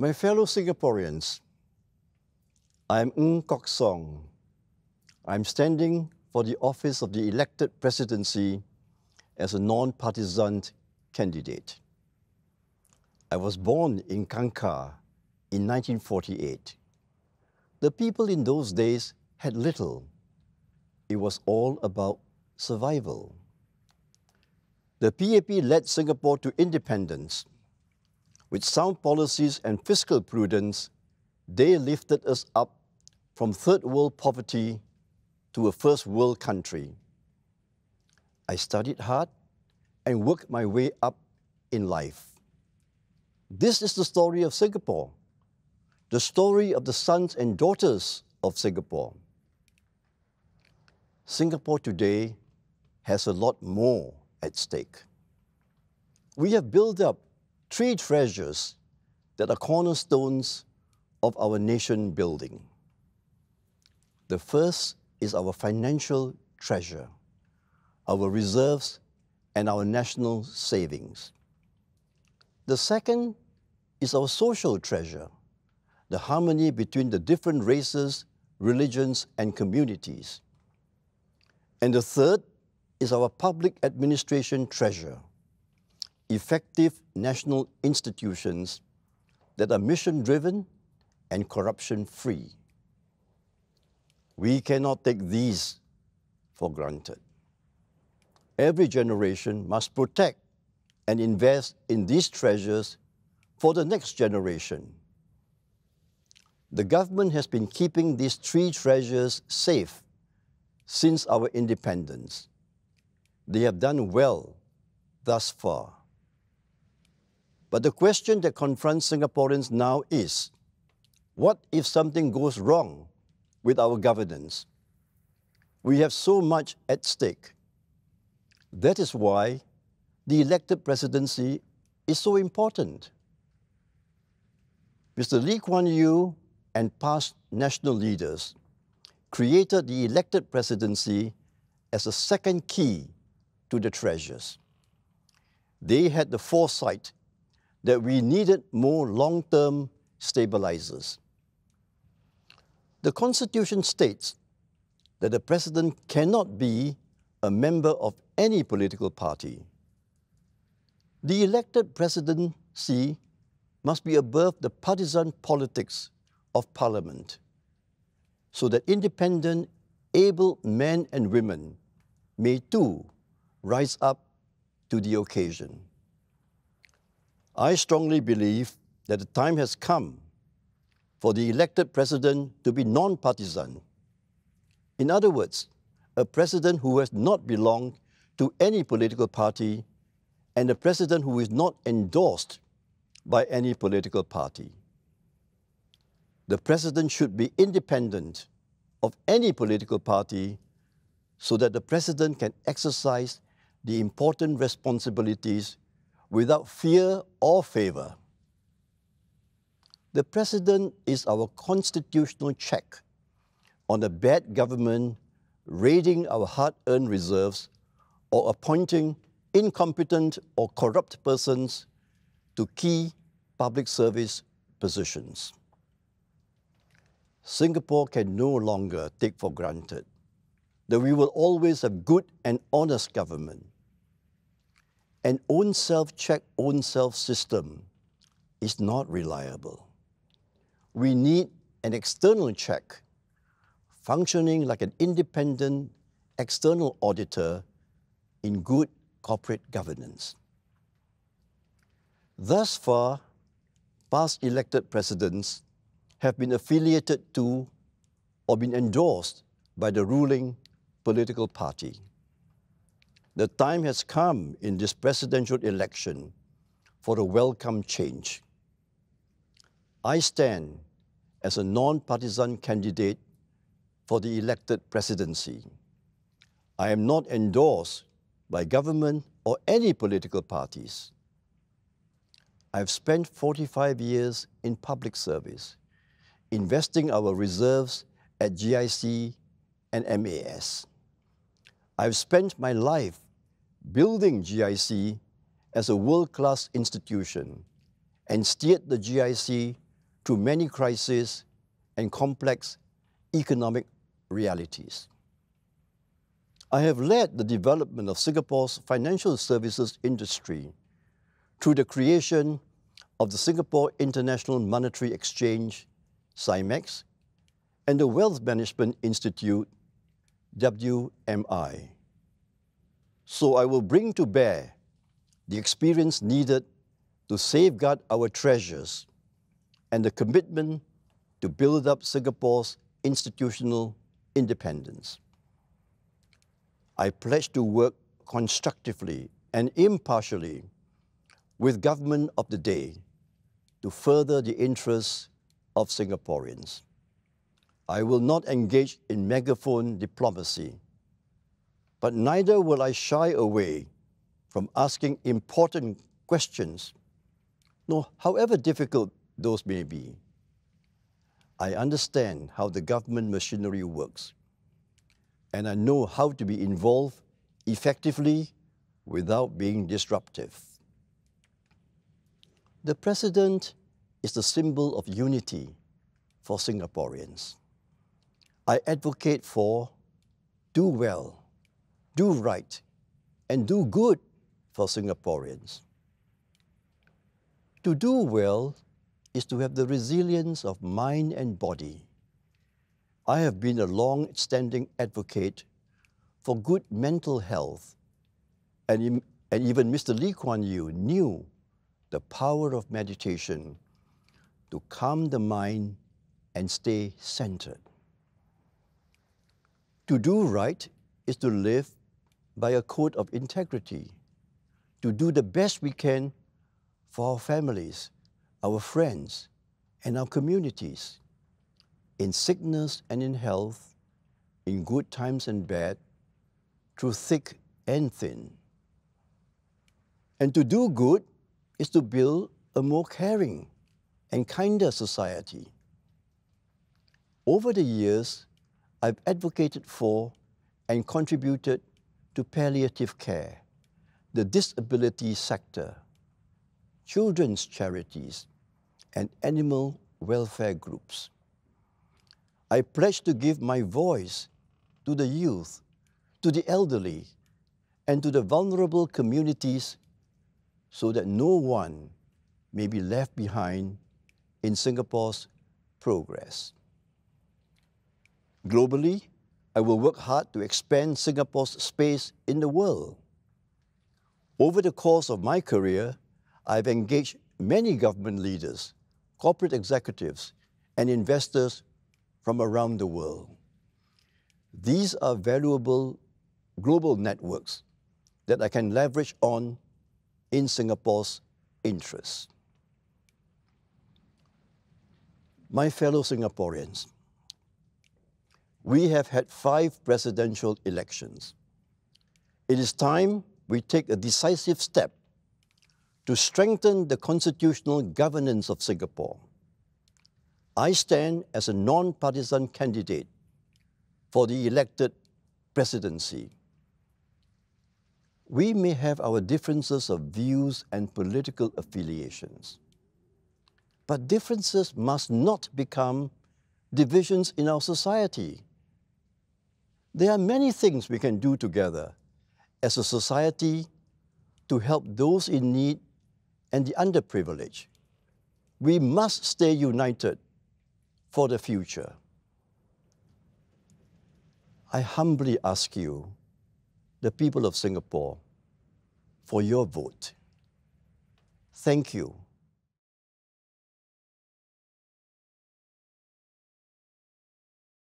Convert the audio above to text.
My fellow Singaporeans, I'm Ng Kok Song. I'm standing for the office of the elected presidency as a non-partisan candidate. I was born in Kangkar in 1948. The people in those days had little. It was all about survival. The PAP led Singapore to independence. With sound policies and fiscal prudence, they lifted us up from third world poverty to a first world country. I studied hard and worked my way up in life. This is the story of Singapore, the story of the sons and daughters of Singapore. Singapore today has a lot more at stake. We have built up three treasures that are cornerstones of our nation building. The first is our financial treasure, our reserves, and our national savings. The second is our social treasure, the harmony between the different races, religions, and communities. And the third is our public administration treasure, effective national institutions that are mission-driven and corruption-free. We cannot take these for granted. Every generation must protect and invest in these treasures for the next generation. The government has been keeping these three treasures safe since our independence. They have done well thus far. But the question that confronts Singaporeans now is, what if something goes wrong with our governance? We have so much at stake. That is why the elected presidency is so important. Mr. Lee Kuan Yew and past national leaders created the elected presidency as a second key to the treasures. They had the foresight that we needed more long-term stabilizers. The Constitution states that the President cannot be a member of any political party. The elected presidency must be above the partisan politics of Parliament, so that independent, able men and women may too rise up to the occasion. I strongly believe that the time has come for the elected president to be non-partisan. In other words, a president who has not belonged to any political party and a president who is not endorsed by any political party. The president should be independent of any political party so that the president can exercise the important responsibilities without fear or favor. The president is our constitutional check on a bad government raiding our hard-earned reserves or appointing incompetent or corrupt persons to key public service positions. Singapore can no longer take for granted that we will always have good and honest government. An own-self check, own-self system is not reliable. We need an external check functioning like an independent external auditor in good corporate governance. Thus far, past elected presidents have been affiliated to or been endorsed by the ruling political party. The time has come in this presidential election for a welcome change. I stand as a non-partisan candidate for the elected presidency. I am not endorsed by government or any political parties. I've spent 45 years in public service, investing our reserves at GIC and MAS. I've spent my life building GIC as a world-class institution and steered the GIC through many crises and complex economic realities. I have led the development of Singapore's financial services industry through the creation of the Singapore International Monetary Exchange, SIMEX, and the Wealth Management Institute, WMI. So I will bring to bear the experience needed to safeguard our treasures and the commitment to build up Singapore's institutional independence. I pledge to work constructively and impartially with government of the day to further the interests of Singaporeans. I will not engage in megaphone diplomacy, but neither will I shy away from asking important questions, however difficult those may be. I understand how the government machinery works, and I know how to be involved effectively without being disruptive. The President is the symbol of unity for Singaporeans. I advocate for do well, do right, and do good for Singaporeans. To do well is to have the resilience of mind and body. I have been a long-standing advocate for good mental health, and even Mr. Lee Kuan Yew knew the power of meditation to calm the mind and stay centered. To do right is to live by a code of integrity, to do the best we can for our families, our friends, and our communities, in sickness and in health, in good times and bad, through thick and thin. And to do good is to build a more caring and kinder society. Over the years, I've advocated for and contributed to palliative care, the disability sector, children's charities, and animal welfare groups. I pledge to give my voice to the youth, to the elderly, and to the vulnerable communities so that no one may be left behind in Singapore's progress. Globally, I will work hard to expand Singapore's space in the world. Over the course of my career, I've engaged many government leaders, corporate executives, and investors from around the world. These are valuable global networks that I can leverage on in Singapore's interests. My fellow Singaporeans, we have had 5 presidential elections. It is time we take a decisive step to strengthen the constitutional governance of Singapore. I stand as a non-partisan candidate for the elected presidency. We may have our differences of views and political affiliations, but differences must not become divisions in our society. There are many things we can do together as a society to help those in need and the underprivileged. We must stay united for the future. I humbly ask you, the people of Singapore, for your vote. Thank you.